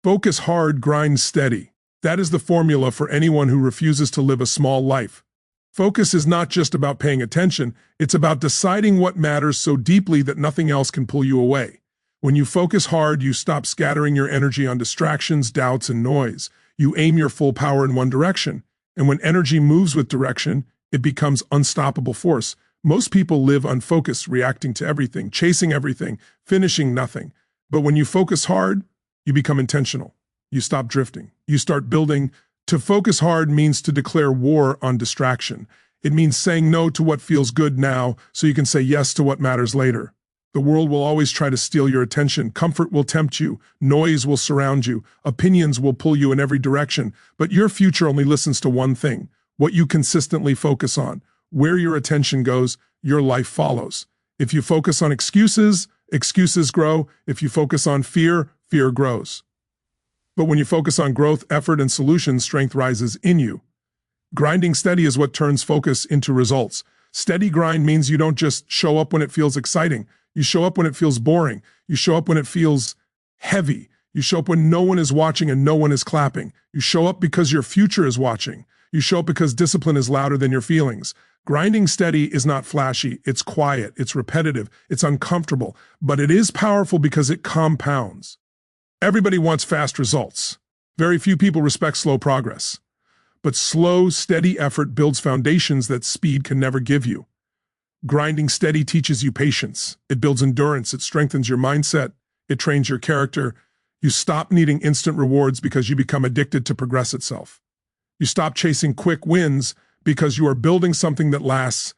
Focus hard, grind steady. That is the formula for anyone who refuses to live a small life. Focus is not just about paying attention, it's about deciding what matters so deeply that nothing else can pull you away. When you focus hard, you stop scattering your energy on distractions, doubts, and noise. You aim your full power in one direction, and when energy moves with direction, it becomes unstoppable force. Most people live unfocused, reacting to everything, chasing everything, finishing nothing. But when you focus hard, you become intentional. You stop drifting. You start building. To focus hard means to declare war on distraction. It means saying no to what feels good now so you can say yes to what matters later. The world will always try to steal your attention. Comfort will tempt you. Noise will surround you. Opinions will pull you in every direction. But your future only listens to one thing: what you consistently focus on. Where your attention goes, your life follows. If you focus on excuses, excuses grow. If you focus on fear, fear grows. But when you focus on growth, effort, and solutions, strength rises in you. Grinding steady is what turns focus into results. Steady grind means you don't just show up when it feels exciting. You show up when it feels boring. You show up when it feels heavy. You show up when no one is watching and no one is clapping. You show up because your future is watching. You show up because discipline is louder than your feelings. Grinding steady is not flashy. It's quiet. It's repetitive. It's uncomfortable. But it is powerful because it compounds. Everybody wants fast results. Very few people respect slow progress. But slow, steady effort builds foundations that speed can never give you. Grinding steady teaches you patience. It builds endurance. It strengthens your mindset. It trains your character. You stop needing instant rewards because you become addicted to progress itself. You stop chasing quick wins because you are building something that lasts.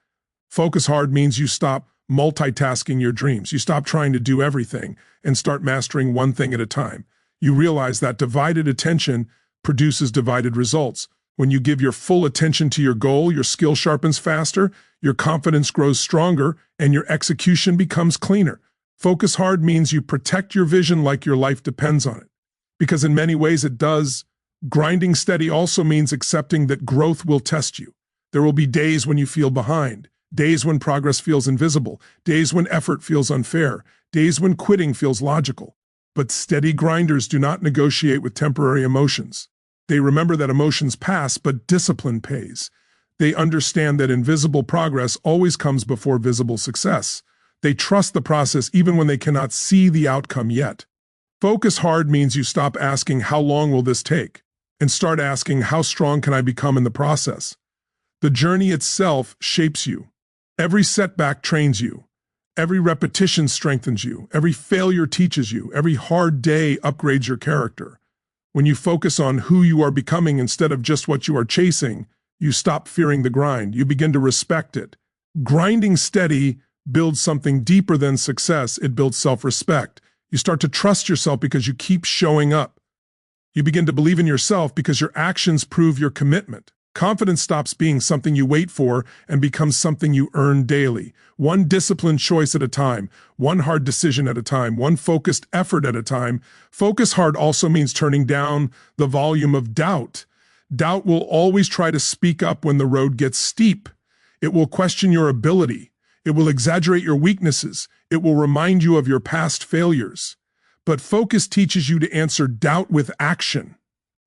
Focus hard means you stop multitasking your dreams. You stop trying to do everything and start mastering one thing at a time. You realize that divided attention produces divided results. When you give your full attention to your goal, your skill sharpens faster, your confidence grows stronger, and your execution becomes cleaner. Focus hard means you protect your vision like your life depends on it. Because in many ways it does. Grinding steady also means accepting that growth will test you. There will be days when you feel behind. Days when progress feels invisible, days when effort feels unfair, days when quitting feels logical. But steady grinders do not negotiate with temporary emotions. They remember that emotions pass, but discipline pays. They understand that invisible progress always comes before visible success. They trust the process even when they cannot see the outcome yet. Focus hard means you stop asking, "How long will this take?" and start asking, "How strong can I become in the process?" The journey itself shapes you. Every setback trains you. Every repetition strengthens you. Every failure teaches you. Every hard day upgrades your character. When you focus on who you are becoming instead of just what you are chasing, you stop fearing the grind. You begin to respect it. Grinding steady builds something deeper than success. It builds self-respect. You start to trust yourself because you keep showing up. You begin to believe in yourself because your actions prove your commitment. Confidence stops being something you wait for and becomes something you earn daily. One disciplined choice at a time, one hard decision at a time, one focused effort at a time. Focus hard also means turning down the volume of doubt. Doubt will always try to speak up when the road gets steep. It will question your ability. It will exaggerate your weaknesses. It will remind you of your past failures. But focus teaches you to answer doubt with action,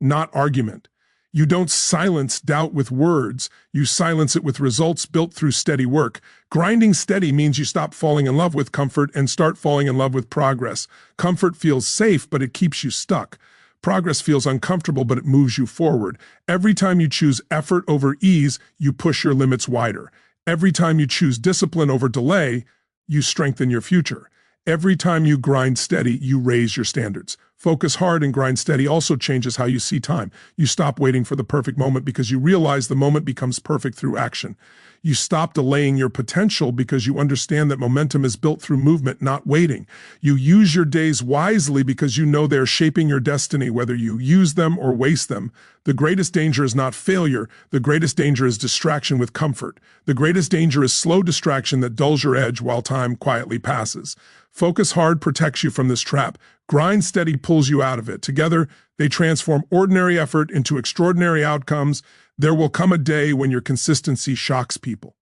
not argument. You don't silence doubt with words, you silence it with results built through steady work. Grinding steady means you stop falling in love with comfort and start falling in love with progress. Comfort feels safe, but it keeps you stuck. Progress feels uncomfortable, but it moves you forward. Every time you choose effort over ease, you push your limits wider. Every time you choose discipline over delay, you strengthen your future. Every time you grind steady, you raise your standards. Focus hard and grind steady also changes how you see time. You stop waiting for the perfect moment because you realize the moment becomes perfect through action. You stop delaying your potential because you understand that momentum is built through movement, not waiting. You use your days wisely because you know they're shaping your destiny, whether you use them or waste them. The greatest danger is not failure. The greatest danger is distraction with comfort. The greatest danger is slow distraction that dulls your edge while time quietly passes. Focus hard protects you from this trap. Grind steady pulls you out of it. Together, they transform ordinary effort into extraordinary outcomes. There will come a day when your consistency shocks people,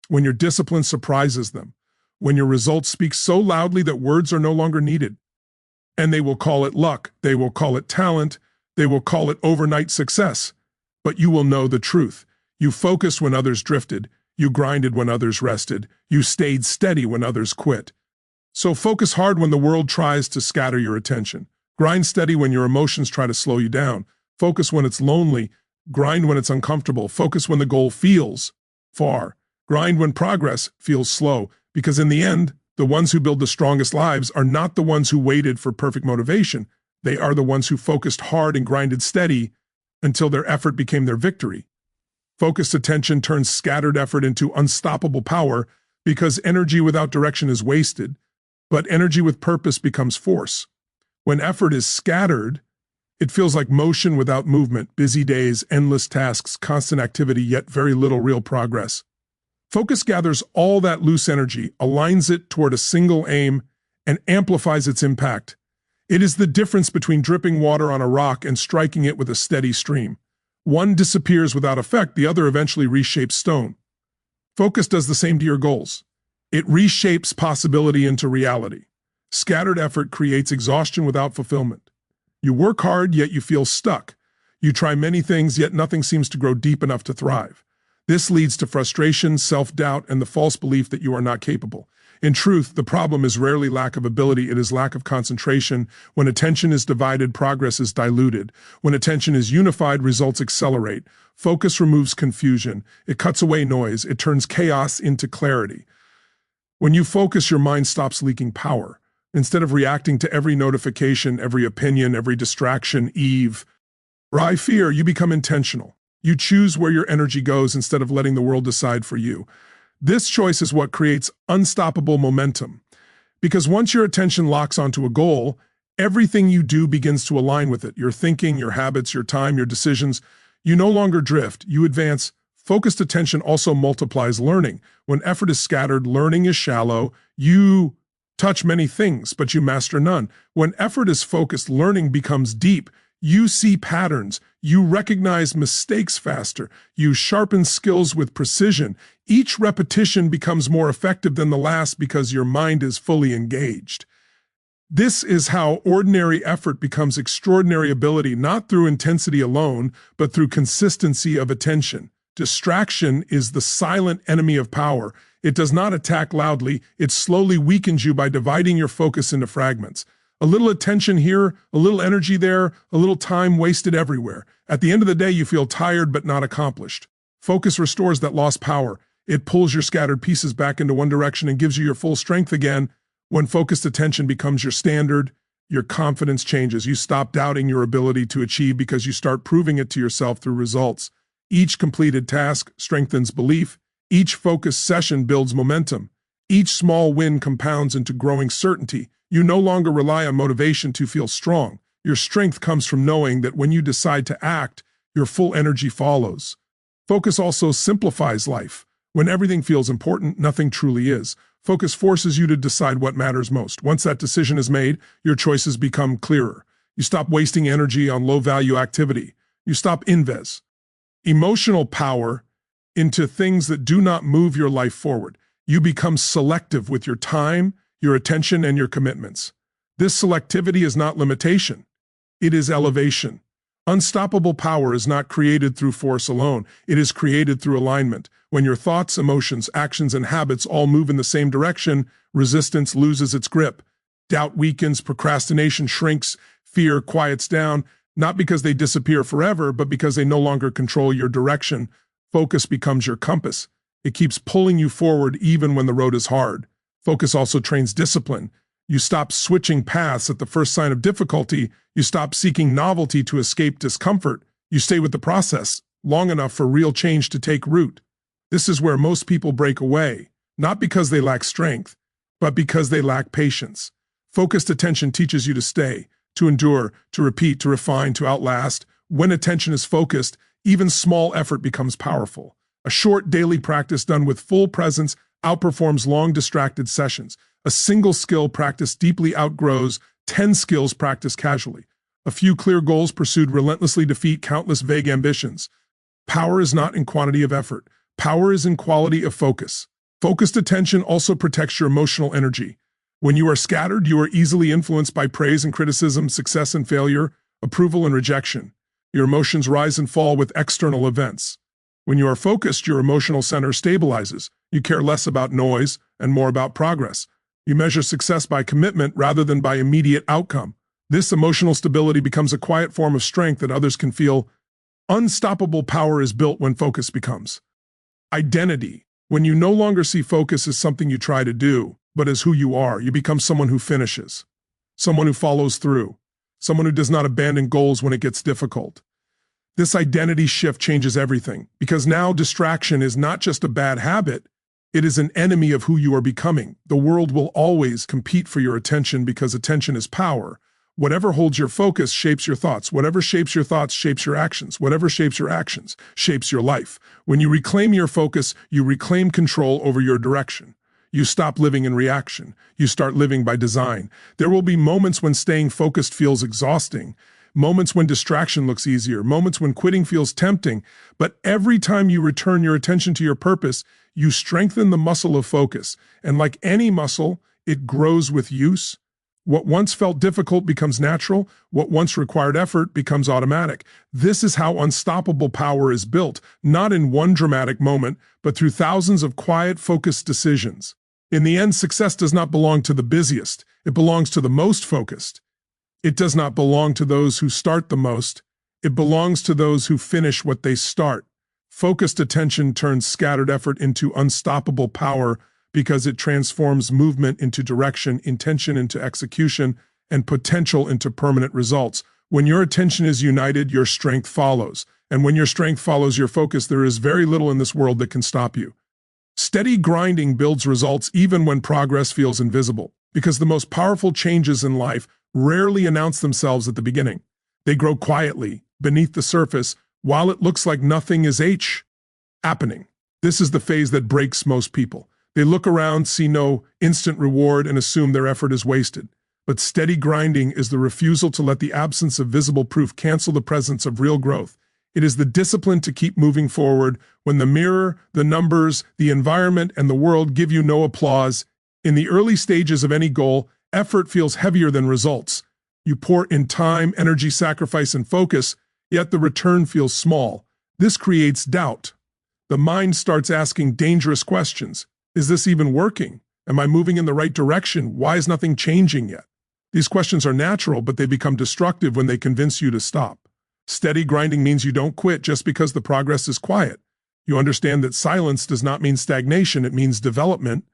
when your discipline surprises them, when your results speak so loudly that words are no longer needed. And they will call it luck, they will call it talent, they will call it overnight success. But you will know the truth. You focused when others drifted, you grinded when others rested, you stayed steady when others quit. So focus hard when the world tries to scatter your attention. Grind steady when your emotions try to slow you down. Focus when it's lonely. Grind when it's uncomfortable. Focus when the goal feels far. Grind when progress feels slow. Because in the end, the ones who build the strongest lives are not the ones who waited for perfect motivation. They are the ones who focused hard and grinded steady until their effort became their victory. Focused attention turns scattered effort into unstoppable power because energy without direction is wasted, but energy with purpose becomes force. When effort is scattered, it feels like motion without movement, busy days, endless tasks, constant activity, yet very little real progress. Focus gathers all that loose energy, aligns it toward a single aim, and amplifies its impact. It is the difference between dripping water on a rock and striking it with a steady stream. One disappears without effect, the other eventually reshapes stone. Focus does the same to your goals. It reshapes possibility into reality. Scattered effort creates exhaustion without fulfillment. You work hard, yet you feel stuck. You try many things, yet nothing seems to grow deep enough to thrive. This leads to frustration, self-doubt, and the false belief that you are not capable. In truth, the problem is rarely lack of ability, it is lack of concentration. When attention is divided, progress is diluted. When attention is unified, results accelerate. Focus removes confusion. It cuts away noise. It turns chaos into clarity. When you focus, your mind stops leaking power. Instead of reacting to every notification, every opinion, every distraction, fear, you become intentional. You choose where your energy goes instead of letting the world decide for you. This choice is what creates unstoppable momentum. Because once your attention locks onto a goal, everything you do begins to align with it. Your thinking, your habits, your time, your decisions. You no longer drift, you advance. Focused attention also multiplies learning. When effort is scattered, learning is shallow. You touch many things, but you master none. When effort is focused, learning becomes deep. You see patterns. You recognize mistakes faster. You sharpen skills with precision. Each repetition becomes more effective than the last because your mind is fully engaged. This is how ordinary effort becomes extraordinary ability, not through intensity alone, but through consistency of attention. Distraction is the silent enemy of power. It does not attack loudly, it slowly weakens you by dividing your focus into fragments. A little attention here, a little energy there, a little time wasted everywhere. At the end of the day, you feel tired but not accomplished. Focus restores that lost power. It pulls your scattered pieces back into one direction and gives you your full strength again. When focused attention becomes your standard, your confidence changes. You stop doubting your ability to achieve because you start proving it to yourself through results. Each completed task strengthens belief. Each focused session builds momentum. Each small win compounds into growing certainty. You no longer rely on motivation to feel strong. Your strength comes from knowing that when you decide to act, your full energy follows. Focus also simplifies life. When everything feels important, nothing truly is. Focus forces you to decide what matters most. Once that decision is made, your choices become clearer. You stop wasting energy on low-value activity. You stop emotional power into things that do not move your life forward. You become selective with your time, your attention, and your commitments. This selectivity is not limitation. It is elevation. Unstoppable power is not created through force alone. It is created through alignment. When your thoughts, emotions, actions, and habits all move in the same direction, resistance loses its grip. Doubt weakens, procrastination shrinks, fear quiets down, not because they disappear forever, but because they no longer control your direction. Focus becomes your compass. It keeps pulling you forward even when the road is hard. Focus also trains discipline. You stop switching paths at the first sign of difficulty. You stop seeking novelty to escape discomfort. You stay with the process long enough for real change to take root. This is where most people break away, not because they lack strength, but because they lack patience. Focused attention teaches you to stay, to endure, to repeat, to refine, to outlast. When attention is focused, even small effort becomes powerful. A short daily practice done with full presence outperforms long distracted sessions. A single skill practiced deeply outgrows 10 skills practiced casually. A few clear goals pursued relentlessly defeat countless vague ambitions. Power is not in quantity of effort. Power is in quality of focus. Focused attention also protects your emotional energy. When you are scattered, you are easily influenced by praise and criticism, success and failure, approval and rejection. Your emotions rise and fall with external events. When you are focused, your emotional center stabilizes. You care less about noise and more about progress. You measure success by commitment rather than by immediate outcome. This emotional stability becomes a quiet form of strength that others can feel. Unstoppable power is built when focus becomes identity. When you no longer see focus as something you try to do, but as who you are, you become someone who finishes, someone who follows through, someone who does not abandon goals when it gets difficult. This identity shift changes everything, because now distraction is not just a bad habit, it is an enemy of who you are becoming. The world will always compete for your attention because attention is power. Whatever holds your focus shapes your thoughts. Whatever shapes your thoughts shapes your actions. Whatever shapes your actions shapes your life. When you reclaim your focus, you reclaim control over your direction. You stop living in reaction. You start living by design. There will be moments when staying focused feels exhausting, moments when distraction looks easier, moments when quitting feels tempting, but every time you return your attention to your purpose, you strengthen the muscle of focus. And like any muscle, it grows with use. What once felt difficult becomes natural. What once required effort becomes automatic. This is how unstoppable power is built, not in one dramatic moment, but through thousands of quiet, focused decisions. In the end, success does not belong to the busiest. It belongs to the most focused. It does not belong to those who start the most. It belongs to those who finish what they start. Focused attention turns scattered effort into unstoppable power, because it transforms movement into direction, intention into execution, and potential into permanent results. When your attention is united, your strength follows. And when your strength follows your focus, there is very little in this world that can stop you. Steady grinding builds results even when progress feels invisible, because the most powerful changes in life rarely announce themselves at the beginning. They grow quietly, beneath the surface, while it looks like nothing is happening. This is the phase that breaks most people. They look around, see no instant reward, and assume their effort is wasted. But steady grinding is the refusal to let the absence of visible proof cancel the presence of real growth. It is the discipline to keep moving forward when the mirror, the numbers, the environment, and the world give you no applause. In the early stages of any goal, effort feels heavier than results. You pour in time, energy, sacrifice, and focus, yet the return feels small. This creates doubt. The mind starts asking dangerous questions. Is this even working? Am I moving in the right direction? Why is nothing changing yet? These questions are natural, but they become destructive when they convince you to stop. Steady grinding means you don't quit just because the progress is quiet. You understand that silence does not mean stagnation, it means development.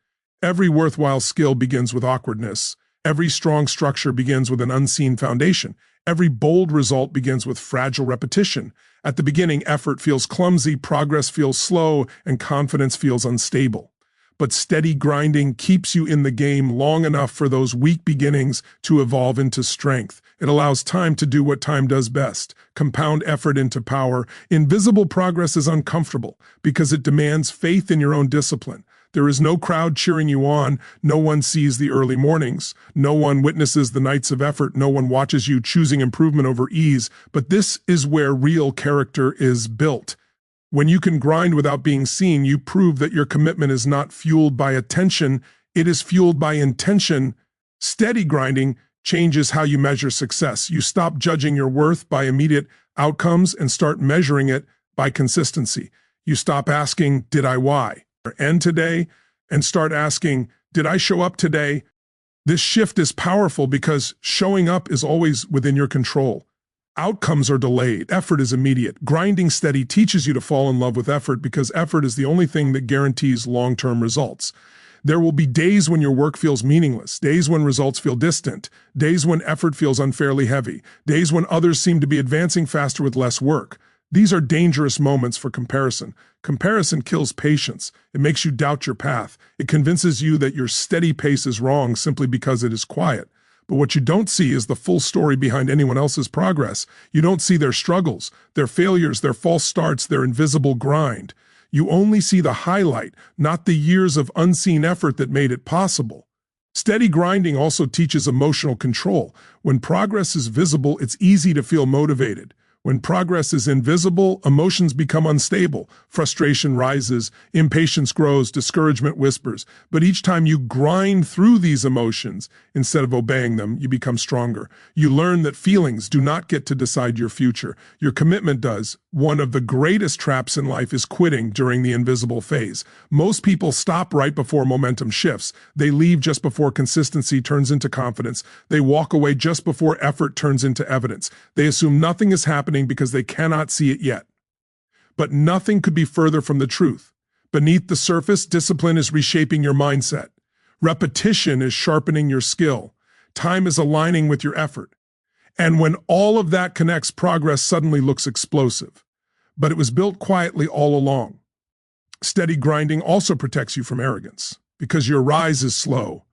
Every worthwhile skill begins with awkwardness. Every strong structure begins with an unseen foundation. Every bold result begins with fragile repetition. At the beginning, effort feels clumsy, progress feels slow, and confidence feels unstable. But steady grinding keeps you in the game long enough for those weak beginnings to evolve into strength. It allows time to do what time does best, compound effort into power. Invisible progress is uncomfortable because it demands faith in your own discipline. There is no crowd cheering you on. No one sees the early mornings. No one witnesses the nights of effort. No one watches you choosing improvement over ease. But this is where real character is built. When you can grind without being seen, you prove that your commitment is not fueled by attention, it is fueled by intention. Steady grinding changes how you measure success. You stop judging your worth by immediate outcomes and start measuring it by consistency. You stop asking, did I why? End today, and start asking, did I show up today? This shift is powerful because showing up is always within your control. Outcomes are delayed. Effort is immediate. Grinding steady teaches you to fall in love with effort because effort is the only thing that guarantees long-term results. There will be days when your work feels meaningless, days when results feel distant, days when effort feels unfairly heavy, days when others seem to be advancing faster with less work. These are dangerous moments for comparison. Comparison kills patience. It makes you doubt your path. It convinces you that your steady pace is wrong simply because it is quiet. But what you don't see is the full story behind anyone else's progress. You don't see their struggles, their failures, their false starts, their invisible grind. You only see the highlight, not the years of unseen effort that made it possible. Steady grinding also teaches emotional control. When progress is visible, it's easy to feel motivated. When progress is invisible, emotions become unstable. Frustration rises, impatience grows, discouragement whispers. But each time you grind through these emotions, instead of obeying them, you become stronger. You learn that feelings do not get to decide your future. Your commitment does. One of the greatest traps in life is quitting during the invisible phase. Most people stop right before momentum shifts. They leave just before consistency turns into confidence. They walk away just before effort turns into evidence. They assume nothing is happening because they cannot see it yet. But nothing could be further from the truth. Beneath the surface, discipline is reshaping your mindset. Repetition is sharpening your skill. Time is aligning with your effort. And when all of that connects, progress suddenly looks explosive. But it was built quietly all along. Steady grinding also protects you from arrogance, because your rise is slow.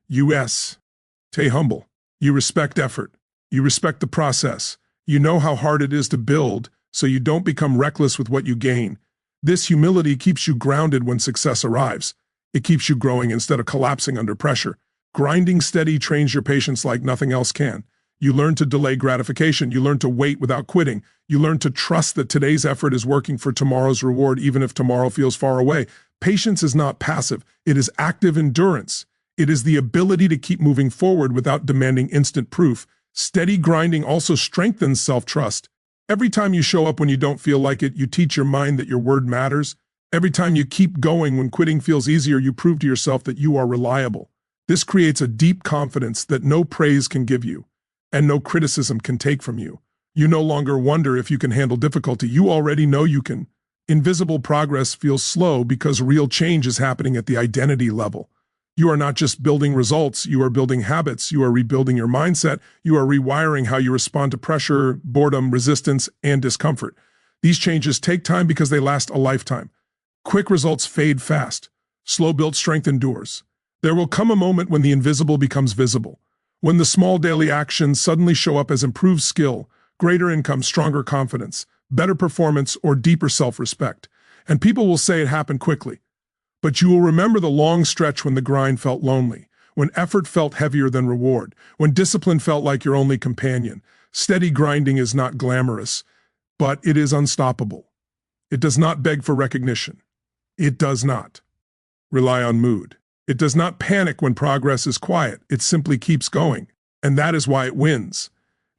Stay humble. You respect effort. You respect the process. You know how hard it is to build, so you don't become reckless with what you gain. This humility keeps you grounded when success arrives. It keeps you growing instead of collapsing under pressure. Grinding steady trains your patience like nothing else can. You learn to delay gratification. You learn to wait without quitting. You learn to trust that today's effort is working for tomorrow's reward, even if tomorrow feels far away. Patience is not passive. It is active endurance. It is the ability to keep moving forward without demanding instant proof. Steady grinding also strengthens self-trust. Every time you show up when you don't feel like it, you teach your mind that your word matters. Every time you keep going when quitting feels easier, you prove to yourself that you are reliable. This creates a deep confidence that no praise can give you, and no criticism can take from you. You no longer wonder if you can handle difficulty. You already know you can. Invisible progress feels slow because real change is happening at the identity level. You are not just building results, you are building habits, you are rebuilding your mindset, you are rewiring how you respond to pressure, boredom, resistance, and discomfort. These changes take time because they last a lifetime. Quick results fade fast. Slow-built strength endures. There will come a moment when the invisible becomes visible, when the small daily actions suddenly show up as improved skill, greater income, stronger confidence, better performance, or deeper self-respect. And people will say it happened quickly. But you will remember the long stretch when the grind felt lonely, when effort felt heavier than reward, when discipline felt like your only companion. Steady grinding is not glamorous, but it is unstoppable. It does not beg for recognition. It does not rely on mood. It does not panic when progress is quiet. It simply keeps going. And that is why it wins.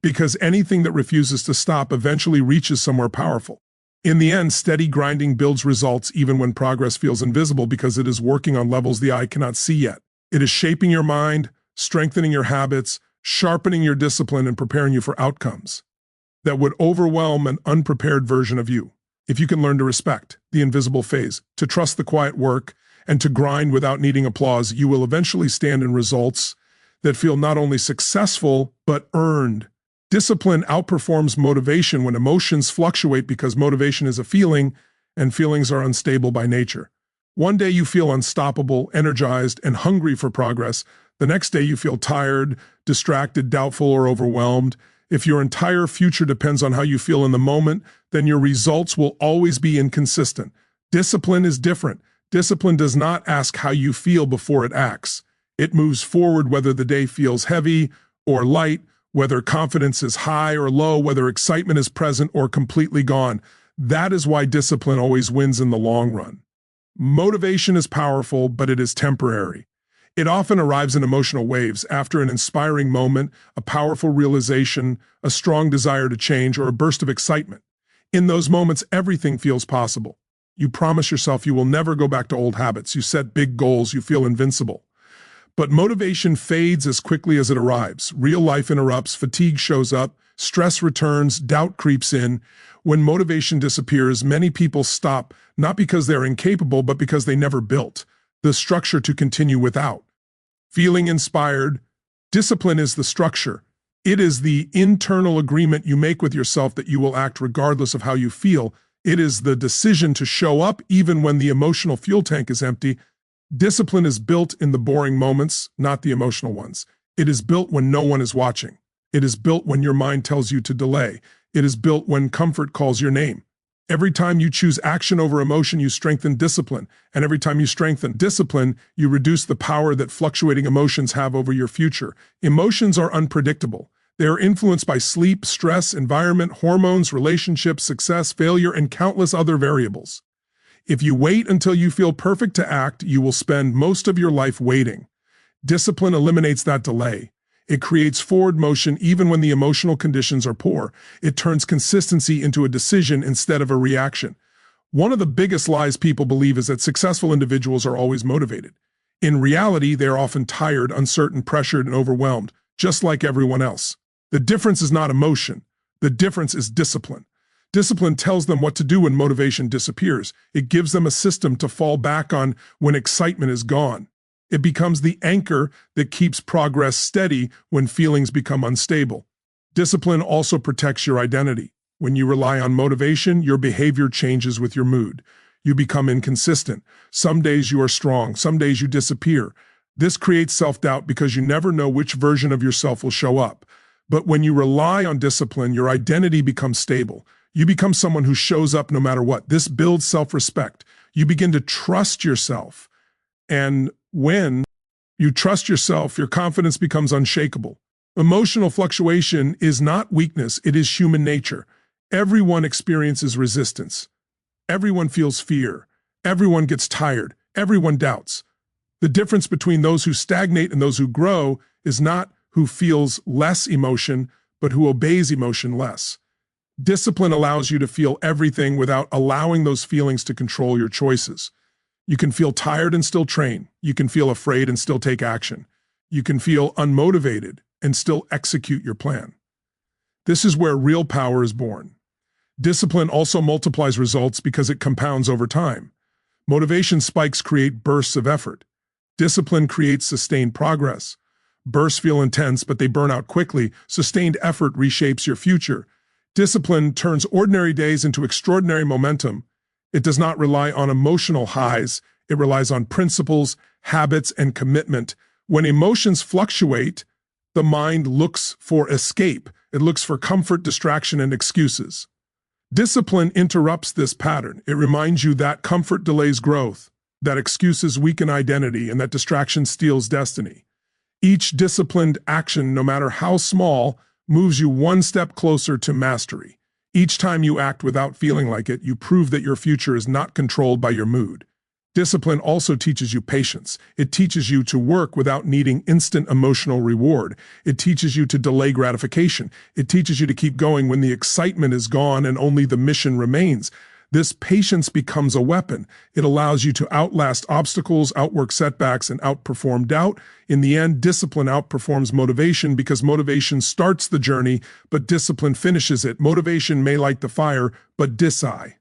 Because anything that refuses to stop eventually reaches somewhere powerful. In the end, steady grinding builds results even when progress feels invisible because it is working on levels the eye cannot see yet. It is shaping your mind, strengthening your habits, sharpening your discipline, and preparing you for outcomes that would overwhelm an unprepared version of you. If you can learn to respect the invisible phase, to trust the quiet work, and to grind without needing applause, you will eventually stand in results that feel not only successful, but earned. Discipline outperforms motivation when emotions fluctuate because motivation is a feeling, and feelings are unstable by nature. One day you feel unstoppable, energized, and hungry for progress. The next day you feel tired, distracted, doubtful, or overwhelmed. If your entire future depends on how you feel in the moment, then your results will always be inconsistent. Discipline is different. Discipline does not ask how you feel before it acts. It moves forward whether the day feels heavy or light, whether confidence is high or low, whether excitement is present or completely gone. That is why discipline always wins in the long run. Motivation is powerful, but it is temporary. It often arrives in emotional waves after an inspiring moment, a powerful realization, a strong desire to change, or a burst of excitement. In those moments, everything feels possible. You promise yourself you will never go back to old habits. You set big goals. You feel invincible. But motivation fades as quickly as it arrives. Real life interrupts, fatigue shows up, stress returns, doubt creeps in. When motivation disappears, many people stop, not because they're incapable, but because they never built the structure to continue without. Feeling inspired, discipline is the structure. It is the internal agreement you make with yourself that you will act regardless of how you feel. It is the decision to show up even when the emotional fuel tank is empty. Discipline is built in the boring moments, not the emotional ones. It is built when no one is watching. It is built when your mind tells you to delay. It is built when comfort calls your name. Every time you choose action over emotion, you strengthen discipline. And every time you strengthen discipline, you reduce the power that fluctuating emotions have over your future. Emotions are unpredictable. They are influenced by sleep, stress, environment, hormones, relationships, success, failure, and countless other variables. If you wait until you feel perfect to act, you will spend most of your life waiting. Discipline eliminates that delay. It creates forward motion even when the emotional conditions are poor. It turns consistency into a decision instead of a reaction. One of the biggest lies people believe is that successful individuals are always motivated. In reality, they are often tired, uncertain, pressured, and overwhelmed, just like everyone else. The difference is not emotion. The difference is discipline. Discipline tells them what to do when motivation disappears. It gives them a system to fall back on when excitement is gone. It becomes the anchor that keeps progress steady when feelings become unstable. Discipline also protects your identity. When you rely on motivation, your behavior changes with your mood. You become inconsistent. Some days you are strong, some days you disappear. This creates self-doubt because you never know which version of yourself will show up. But when you rely on discipline, your identity becomes stable. You become someone who shows up no matter what. This builds self-respect. You begin to trust yourself. And when you trust yourself, your confidence becomes unshakable. Emotional fluctuation is not weakness, it is human nature. Everyone experiences resistance. Everyone feels fear. Everyone gets tired. Everyone doubts. The difference between those who stagnate and those who grow is not who feels less emotion, but who obeys emotion less. Discipline allows you to feel everything without allowing those feelings to control your choices. You can feel tired and still train. You can feel afraid and still take action. You can feel unmotivated and still execute your plan. This is where real power is born. Discipline also multiplies results because it compounds over time. Motivation spikes create bursts of effort. Discipline creates sustained progress. Bursts feel intense, but they burn out quickly. Sustained effort reshapes your future. Discipline turns ordinary days into extraordinary momentum. It does not rely on emotional highs. It relies on principles, habits, and commitment. When emotions fluctuate, the mind looks for escape. It looks for comfort, distraction, and excuses. Discipline interrupts this pattern. It reminds you that comfort delays growth, that excuses weaken identity, and that distraction steals destiny. Each disciplined action, no matter how small, moves you one step closer to mastery. Each time you act without feeling like it, you prove that your future is not controlled by your mood. Discipline also teaches you patience. It teaches you to work without needing instant emotional reward. It teaches you to delay gratification. It teaches you to keep going when the excitement is gone and only the mission remains. This patience becomes a weapon. It allows you to outlast obstacles, outwork setbacks, and outperform doubt. In the end, discipline outperforms motivation because motivation starts the journey, but discipline finishes it. Motivation may light the fire, but discipline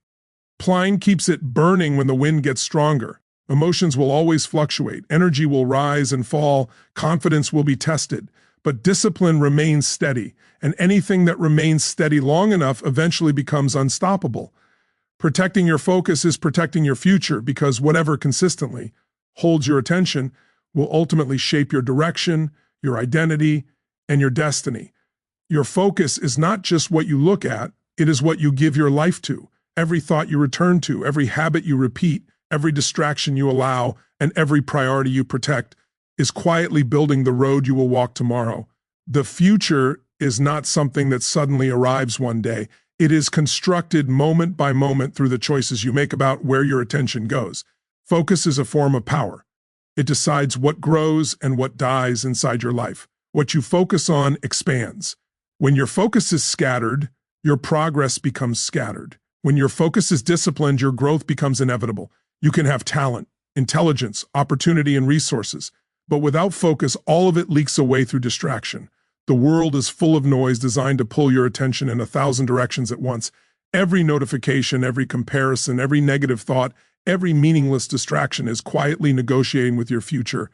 keeps it burning when the wind gets stronger. Emotions will always fluctuate. Energy will rise and fall. Confidence will be tested. But discipline remains steady, and anything that remains steady long enough eventually becomes unstoppable. Protecting your focus is protecting your future because whatever consistently holds your attention will ultimately shape your direction, your identity, and your destiny. Your focus is not just what you look at, it is what you give your life to. Every thought you return to, every habit you repeat, every distraction you allow, and every priority you protect is quietly building the road you will walk tomorrow. The future is not something that suddenly arrives one day. It is constructed moment by moment through the choices you make about where your attention goes. Focus is a form of power. It decides what grows and what dies inside your life. What you focus on expands. When your focus is scattered, your progress becomes scattered. When your focus is disciplined, your growth becomes inevitable. You can have talent, intelligence, opportunity, and resources, but without focus, all of it leaks away through distraction. The world is full of noise designed to pull your attention in 1,000 directions at once. Every notification, every comparison, every negative thought, every meaningless distraction is quietly negotiating with your future.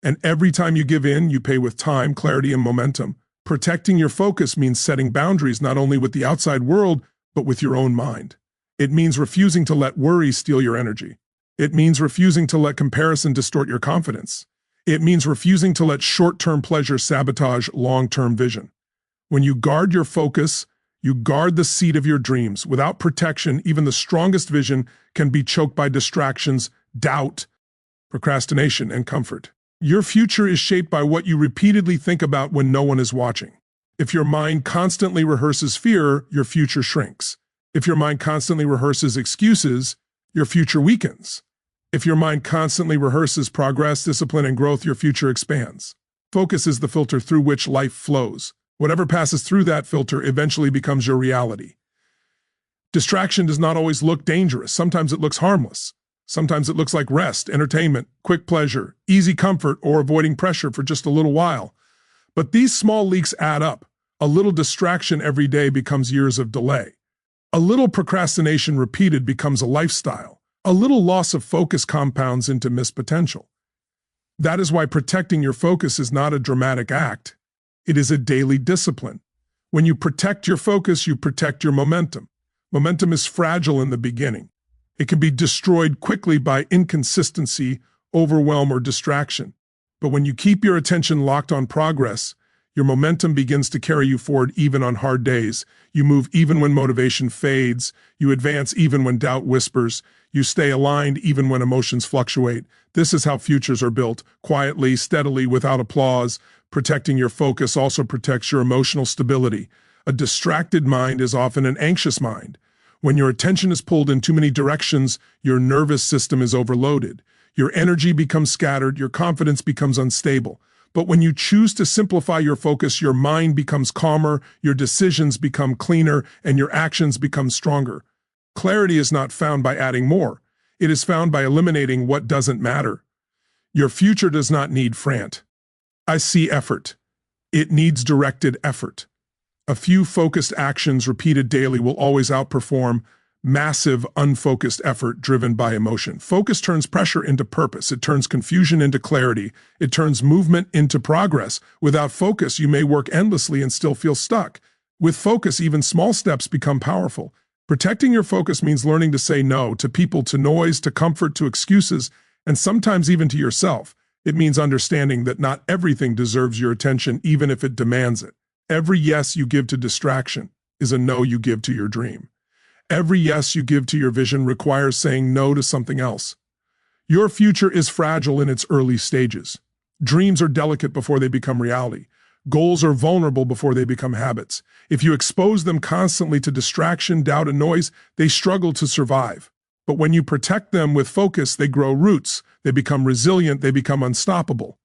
And every time you give in, you pay with time, clarity, and momentum. Protecting your focus means setting boundaries not only with the outside world, but with your own mind. It means refusing to let worry steal your energy. It means refusing to let comparison distort your confidence. It means refusing to let short-term pleasure sabotage long-term vision. When you guard your focus, you guard the seed of your dreams. Without protection, even the strongest vision can be choked by distractions, doubt, procrastination, and comfort. Your future is shaped by what you repeatedly think about when no one is watching. If your mind constantly rehearses fear, your future shrinks. If your mind constantly rehearses excuses, your future weakens. If your mind constantly rehearses progress, discipline, and growth, your future expands. Focus is the filter through which life flows. Whatever passes through that filter eventually becomes your reality. Distraction does not always look dangerous. Sometimes it looks harmless. Sometimes it looks like rest, entertainment, quick pleasure, easy comfort, or avoiding pressure for just a little while. But these small leaks add up. A little distraction every day becomes years of delay. A little procrastination repeated becomes a lifestyle. A little loss of focus compounds into missed potential. That is why protecting your focus is not a dramatic act. It is a daily discipline. When you protect your focus, you protect your momentum. Momentum is fragile in the beginning. It can be destroyed quickly by inconsistency, overwhelm, or distraction. But when you keep your attention locked on progress, your momentum begins to carry you forward even on hard days. You move even when motivation fades. You advance even when doubt whispers. You stay aligned even when emotions fluctuate. This is how futures are built, quietly, steadily, without applause. Protecting your focus also protects your emotional stability. A distracted mind is often an anxious mind. When your attention is pulled in too many directions, your nervous system is overloaded. Your energy becomes scattered, your confidence becomes unstable. But when you choose to simplify your focus, your mind becomes calmer, your decisions become cleaner, and your actions become stronger. Clarity is not found by adding more. It is found by eliminating what doesn't matter. Your future does not need I see effort. It needs directed effort. A few focused actions repeated daily will always outperform massive, unfocused effort driven by emotion. Focus turns pressure into purpose. It turns confusion into clarity. It turns movement into progress. Without focus, you may work endlessly and still feel stuck. With focus, even small steps become powerful. Protecting your focus means learning to say no to people, to noise, to comfort, to excuses, and sometimes even to yourself. It means understanding that not everything deserves your attention, even if it demands it. Every yes you give to distraction is a no you give to your dream. Every yes you give to your vision requires saying no to something else. Your future is fragile in its early stages. Dreams are delicate before they become reality. Goals are vulnerable before they become habits. If you expose them constantly to distraction, doubt, and noise, they struggle to survive. But when you protect them with focus, they grow roots, they become resilient, they become unstoppable.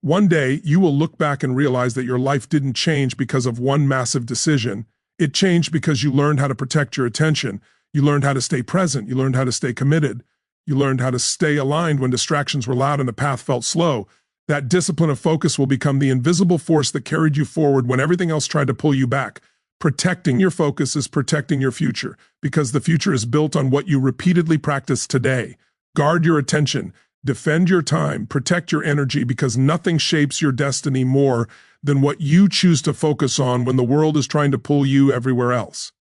One day, you will look back and realize that your life didn't change because of one massive decision. It changed because you learned how to protect your attention. You learned how to stay present. You learned how to stay committed. You learned how to stay aligned when distractions were loud and the path felt slow. That discipline of focus will become the invisible force that carried you forward when everything else tried to pull you back. Protecting your focus is protecting your future, because the future is built on what you repeatedly practice today. Guard your attention. Defend your time. Protect your energy, because nothing shapes your destiny more than what you choose to focus on when the world is trying to pull you everywhere else.